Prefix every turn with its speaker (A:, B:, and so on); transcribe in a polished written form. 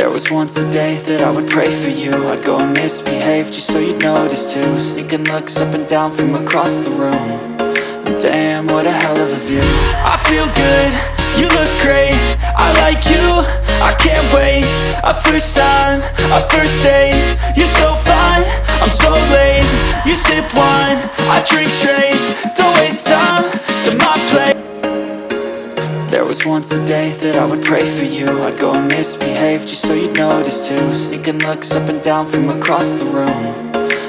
A: There was once a day that I would pray for you. I'd go and misbehave just so you'd notice too. Sneaking looks up and down from across the room. And damn, what a hell of a view. I feel good, you look great, I like you, I can't wait. A first time, a first date. You're so fine, I'm so late. You sip wine, I drink straight. Don't waste time to my plate. There was once a day that I would pray for you. I'd go and misbehave just so you'd notice too. Sneaking looks up and down from across the room.